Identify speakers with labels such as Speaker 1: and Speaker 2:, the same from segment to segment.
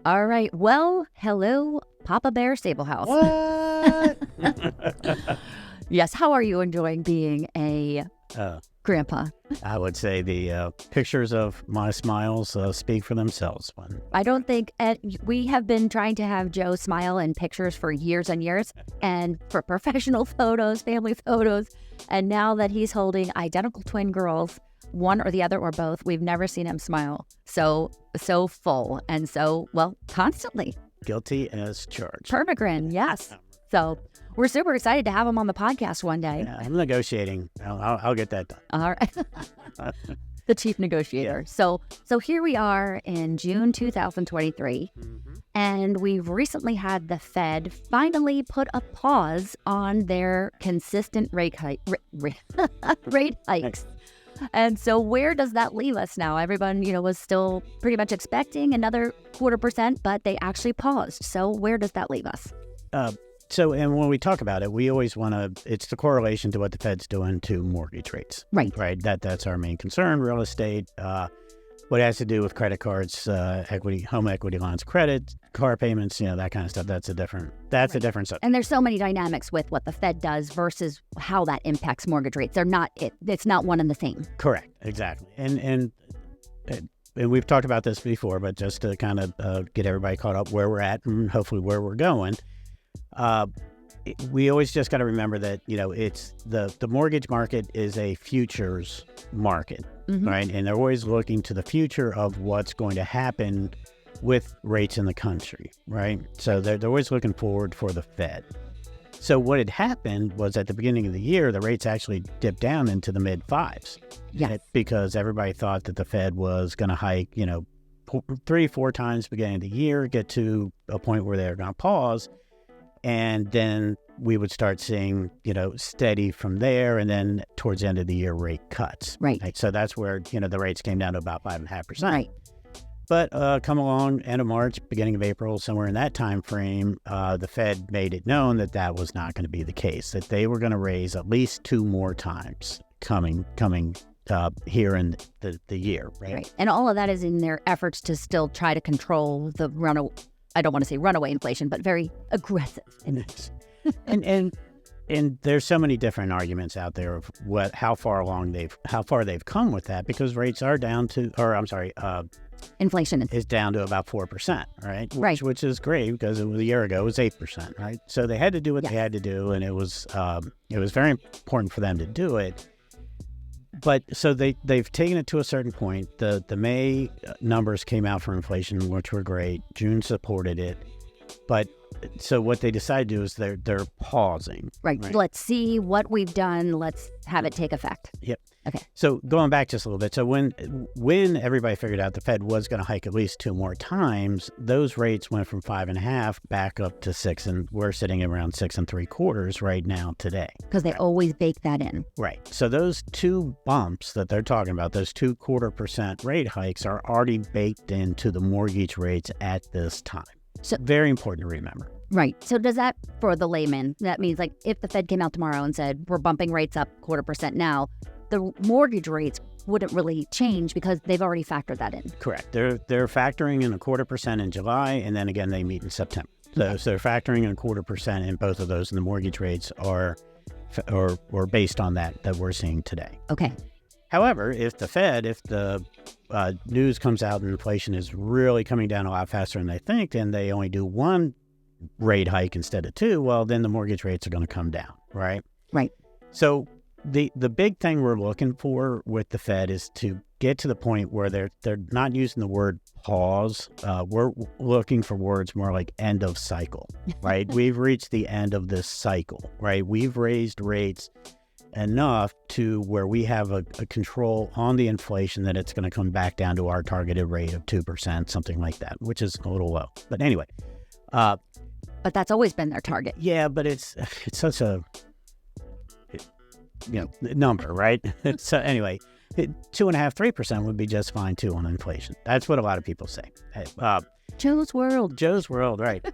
Speaker 1: All right. Well, hello, Papa Bear Stablehouse.
Speaker 2: What?
Speaker 1: Yes. How are you enjoying being a grandpa?
Speaker 2: I would say the pictures of my smiles speak for themselves.
Speaker 1: I don't think we have been trying to have Joe smile in pictures for years and years, and for professional photos, family photos. And now that he's holding identical twin girls, one or the other or both, we've never seen him smile so full and so, well, constantly.
Speaker 2: Guilty as charged.
Speaker 1: Permagrin, yes. So we're super excited to have him on the podcast one day.
Speaker 2: Yeah, I'm negotiating. I'll get that done.
Speaker 1: All right. The chief negotiator.
Speaker 2: Yeah.
Speaker 1: So here we are in June 2023, and we've recently had the Fed finally put a pause on their consistent rate hikes. And so where does that leave us now? Everyone, was still pretty much expecting another 0.25%, but they actually paused. So where does that leave us?
Speaker 2: And when we talk about it, we always it's the correlation to what the Fed's doing to mortgage rates.
Speaker 1: Right.
Speaker 2: Right. That's our main concern. Real estate, what has to do with credit cards, home equity lines of credit, car payments, that kind of stuff. That's a different subject.
Speaker 1: And there's so many dynamics with what the Fed does versus how that impacts mortgage rates. It's not one and the same.
Speaker 2: Correct. Exactly. And we've talked about this before, but just to kind of get everybody caught up where we're at and hopefully where we're going. We always just got to remember that, it's the mortgage market is a futures market, right? And they're always looking to the future of what's going to happen with rates in the country, right? So they're always looking forward for the Fed. So what had happened was at the beginning of the year, the rates actually dipped down into the mid fives.
Speaker 1: Yes.
Speaker 2: Because everybody thought that the Fed was going to hike, 3-4 times beginning of the year, get to a point where they're going to pause. And then we would start seeing, steady from there. And then towards the end of the year, rate cuts.
Speaker 1: Right.
Speaker 2: So that's where, the rates came down to about 5.5%.
Speaker 1: Right.
Speaker 2: But come along, end of March, beginning of April, somewhere in that time frame, the Fed made it known that was not going to be the case, that they were going to raise at least 2 more times coming here in the year.
Speaker 1: Right. And all of that is in their efforts to still try to control the I don't want to say runaway inflation, but very aggressive.
Speaker 2: And there's so many different arguments out there of how far they've come with that, because rates are down to,
Speaker 1: inflation
Speaker 2: is down to about 4%, right?
Speaker 1: Right.
Speaker 2: Which is great, because a year ago it was 8%, right? So they had to do what they had to do, and it was very important for them to do it. But so they've taken it to a certain point. The May numbers came out for inflation, which were great. June supported it. But so what they decided to do is they're pausing.
Speaker 1: Right. Let's see what we've done. Let's have it take effect.
Speaker 2: Yep.
Speaker 1: Okay.
Speaker 2: So going back just a little bit. So when everybody figured out the Fed was going to hike at least 2 more times, those rates went from 5.5 back up to 6, and we're sitting around 6.75 right now today.
Speaker 1: Because they always bake that in.
Speaker 2: Right. So those 2 bumps that they're talking about, those 2.25% rate hikes, are already baked into the mortgage rates at this time. So very important to remember.
Speaker 1: Right. So does that, for the layman, that means like if the Fed came out tomorrow and said, we're bumping rates up 0.25% now, the mortgage rates wouldn't really change because they've already factored that in.
Speaker 2: Correct. They're factoring in 0.25% in July, and then again they meet in September. So they're factoring in 0.25% in both of those, and the mortgage rates are based on that we're seeing today.
Speaker 1: Okay.
Speaker 2: However, if the news comes out and inflation is really coming down a lot faster than they think, and they only do 1 rate hike instead of 2, well, then the mortgage rates are going to come down, right?
Speaker 1: Right.
Speaker 2: So the big thing we're looking for with the Fed is to get to the point where they're not using the word pause. We're looking for words more like end of cycle, right? We've reached the end of this cycle, right? We've raised rates enough to where we have a control on the inflation that it's going to come back down to our targeted rate of 2%, something like that, which is a little low. But anyway.
Speaker 1: But that's always been their target.
Speaker 2: Yeah, but it's such a number, right? So anyway, 2.5-3% would be just fine too on inflation. That's what a lot of people say.
Speaker 1: Joe's World,
Speaker 2: right?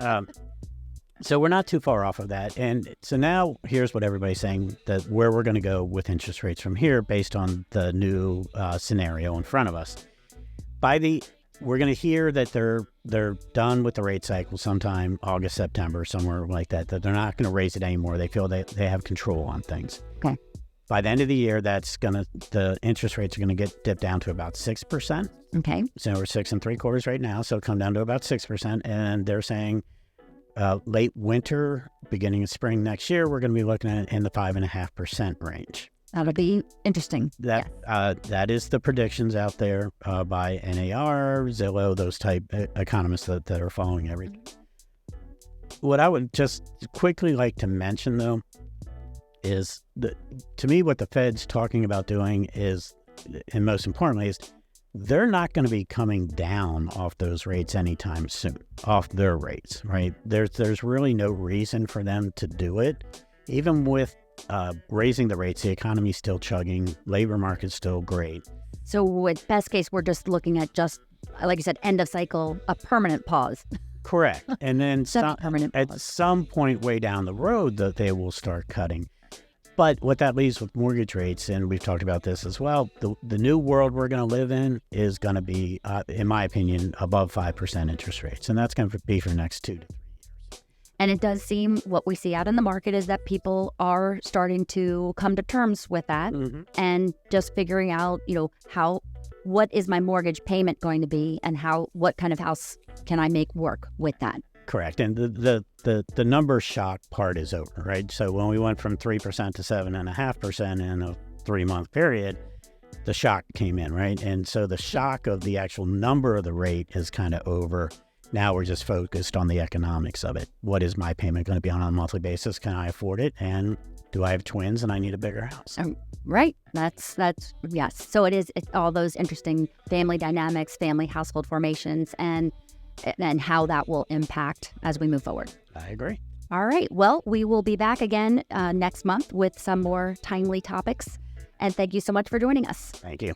Speaker 2: So we're not too far off of that. And so now here's what everybody's saying, that where we're going to go with interest rates from here based on the new scenario in front of us. By the we're going to hear that they're done with the rate cycle sometime August, September, somewhere like that they're not going to raise it anymore. They feel they have control on things.
Speaker 1: Okay.
Speaker 2: By the end of the year, the interest rates are going to get dipped down to about 6%.
Speaker 1: Okay.
Speaker 2: So we're 6 3/4 right now. So it'll come down to about 6%. And they're saying late winter, beginning of spring next year, we're going to be looking at in the 5.5% range.
Speaker 1: That'll be interesting.
Speaker 2: That is the predictions out there by NAR, Zillow, those type economists that are following everything. What I would just quickly like to mention, though, is to me what the Fed's talking about doing is, and most importantly, is they're not going to be coming down off those rates anytime soon, off their rates, right? There's really no reason for them to do it. Even with raising the rates, the economy's still chugging, labor market's still great.
Speaker 1: So with best case, we're just looking at like you said, end of cycle, a permanent pause.
Speaker 2: Correct. And then
Speaker 1: Semi-permanent
Speaker 2: at
Speaker 1: pause.
Speaker 2: some point way down the road that they will start cutting. But what that leaves with mortgage rates, and we've talked about this as well, the new world we're going to live in is going to be, in my opinion, above 5% interest rates. And that's going to be for the next 2 to 3 years.
Speaker 1: And it does seem what we see out in the market is that people are starting to come to terms with that and just figuring out, what is my mortgage payment going to be and what kind of house can I make work with that?
Speaker 2: Correct. And the number shock part is over, right? So when we went from 3% to 7.5% in a 3-month period, the shock came in, right? And so the shock of the actual number of the rate is kind of over. Now we're just focused on the economics of it. What is my payment going to be on a monthly basis? Can I afford it? And do I have twins and I need a bigger house?
Speaker 1: Right. That's yes. So it's all those interesting family dynamics, family household formations, and how that will impact as we move forward.
Speaker 2: I agree.
Speaker 1: All right. Well, we will be back again next month with some more timely topics. And thank you so much for joining us.
Speaker 2: Thank you.